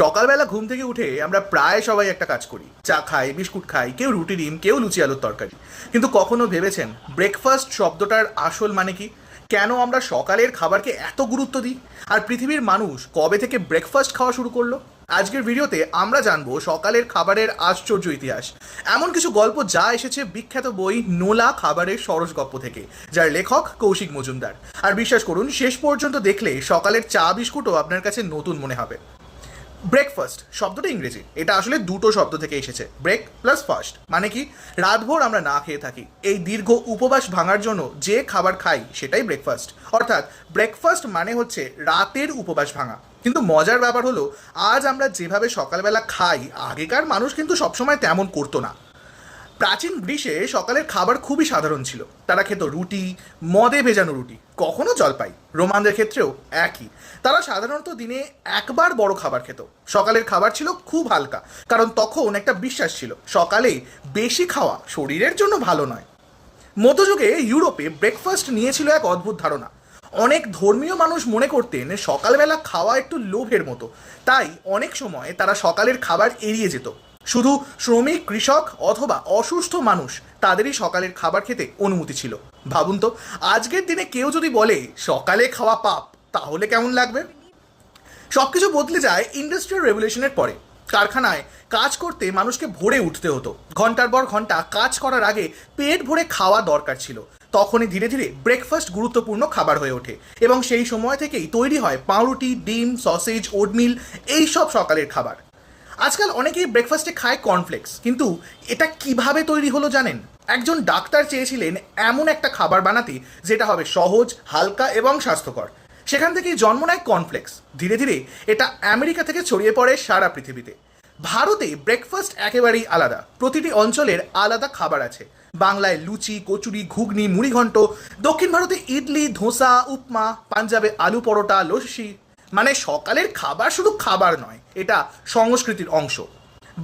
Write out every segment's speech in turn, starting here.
সকালবেলা ঘুম থেকে উঠে আমরা প্রায় সবাই একটা কাজ করি, চা খাই, বিস্কুট খাই, কেউ রুটি ডিম, কেউ লুচি আলুর তরকারি। কিন্তু কখনো ভেবেছেন ব্রেকফাস্ট শব্দটার আসল মানে কি? কেন আমরা সকালের খাবারকে এত গুরুত্ব দিই? আর পৃথিবীর মানুষ কবে থেকে ব্রেকফাস্ট খাওয়া শুরু করলো? আজকের ভিডিওতে আমরা জানবো সকালের খাবারের আশ্চর্য ইতিহাস, এমন কিছু গল্প যা এসেছে বিখ্যাত বই নোলা খাবারের সরস গপ্প থেকে, যার লেখক কৌশিক মজুমদার। আর বিশ্বাস করুন, শেষ পর্যন্ত দেখলে সকালের চা বিস্কুটও আপনার কাছে নতুন মনে হবে। ব্রেকফাস্ট শব্দটা ইংরেজি, এটা আসলে দুটো শব্দ থেকে এসেছে, ব্রেক প্লাস ফাস্ট। মানে কি? রাতভর আমরা না খেয়ে থাকি, এই দীর্ঘ উপবাস ভাঙার জন্য যে খাবার খাই সেটাই ব্রেকফাস্ট। অর্থাৎ ব্রেকফাস্ট মানে হচ্ছে রাতের উপবাস ভাঙা। কিন্তু মজার ব্যাপার হলো, আজ আমরা যেভাবে সকালবেলা খাই, আগেকার মানুষ কিন্তু সবসময় তেমন করতো না। প্রাচীন গ্রীসে সকালের খাবার খুবই সাধারণ ছিল। তারা খেত রুটি, মদে ভেজানো রুটি, কখনো জলপাই। রোমানদের ক্ষেত্রেও একই। তারা সাধারণত দিনে একবার বড় খাবার খেত। সকালের খাবার ছিল খুব হালকা, কারণ তখন একটা বিশ্বাস ছিল সকালে বেশি খাওয়া শরীরের জন্য ভালো নয়। মধ্যযুগে ইউরোপে ব্রেকফাস্ট নিয়েছিল এক অদ্ভুত ধারণা। অনেক ধর্মীয় মানুষ মনে করতেন সকালবেলা খাওয়া একটু লোভের মতো, তাই অনেক সময় তারা সকালের খাবার এড়িয়ে যেত। শুধু শ্রমিক, কৃষক অথবা অসুস্থ মানুষ, তাদেরই সকালের খাবার খেতে অনুমতি ছিল। ভাবুন তো, আজকের দিনে কেউ যদি বলে সকালে খাওয়া পাপ, তাহলে কেমন লাগবে? সব কিছু বদলে যায় ইন্ডাস্ট্রিয়াল রেভলিউশনের পরে। কারখানায় কাজ করতে মানুষকে ভোরে উঠতে হতো, ঘন্টার পর ঘন্টা কাজ করার আগে পেট ভরে খাওয়া দরকার ছিল। তখনই ধীরে ধীরে ব্রেকফাস্ট গুরুত্বপূর্ণ খাবার হয়ে ওঠে, এবং সেই সময় থেকেই তৈরি হয় পাউরুটি, ডিম, সসেজ, ওটমিল, এইসব সকালের খাবার। আজকাল অনেকেই ব্রেকফাস্টে খায় কর্নফ্লেক্স, কিন্তু এটা কিভাবে তৈরি হলো জানেন? একজন ডাক্তার চেয়েছিলেন এমন একটা খাবার বানাতে যেটা হবে সহজ, হালকা এবং স্বাস্থ্যকর। সেখান থেকেই জন্ম নেয় কর্নফ্লেক্স। ধীরে ধীরে এটা আমেরিকা থেকে ছড়িয়ে পড়ে সারা পৃথিবীতে। ভারতে ব্রেকফাস্ট একেবারেই আলাদা, প্রতিটি অঞ্চলের আলাদা খাবার আছে। বাংলায় লুচি, কচুরি, ঘুগনি, মুড়িঘণ্ট, দক্ষিণ ভারতে ইডলি, ধোসা, উপমা, পাঞ্জাবে আলু পরোটা, লস্যি। মানে সকালের খাবার শুধু খাবার নয়, এটা সংস্কৃতির অংশ।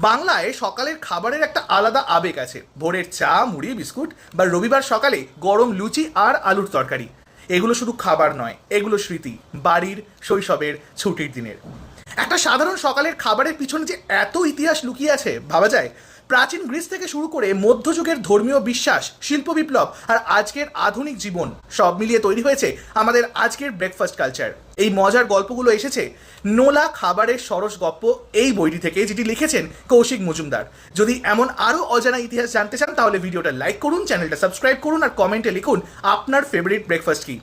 বাংলায় সকালের খাবারের একটা আলাদা আবেগ আছে। ভোরের চা, মুড়ি, বিস্কুট, বা রবিবার সকালে গরম লুচি আর আলুর তরকারি। এগুলো শুধু খাবার নয়, এগুলো স্মৃতি, বাড়ির, শৈশবের, ছুটির দিনের। একটা সাধারণ সকালের খাবারের পিছনে যে এত ইতিহাস লুকিয়ে আছে ভাবা যায়। প্রাচীন গ্রিস থেকে শুরু করে মধ্যযুগের ধর্মীয় বিশ্বাস, শিল্প বিপ্লব আর আজকের আধুনিক জীবন, সব মিলিয়ে তৈরি হয়েছে আমাদের আজকের ব্রেকফাস্ট কালচার। এই মজার গল্পগুলো এসেছে নোলা খাবারের সরস গপ্প এই বইটি থেকে, যেটি লিখেছেন কৌশিক মজুমদার। যদি এমন আরও অজানা ইতিহাস জানতে চান তাহলে ভিডিওটা লাইক করুন, চ্যানেলটা সাবস্ক্রাইব করুন আর কমেন্টে লিখুন আপনার ফেভারিট ব্রেকফাস্ট কি।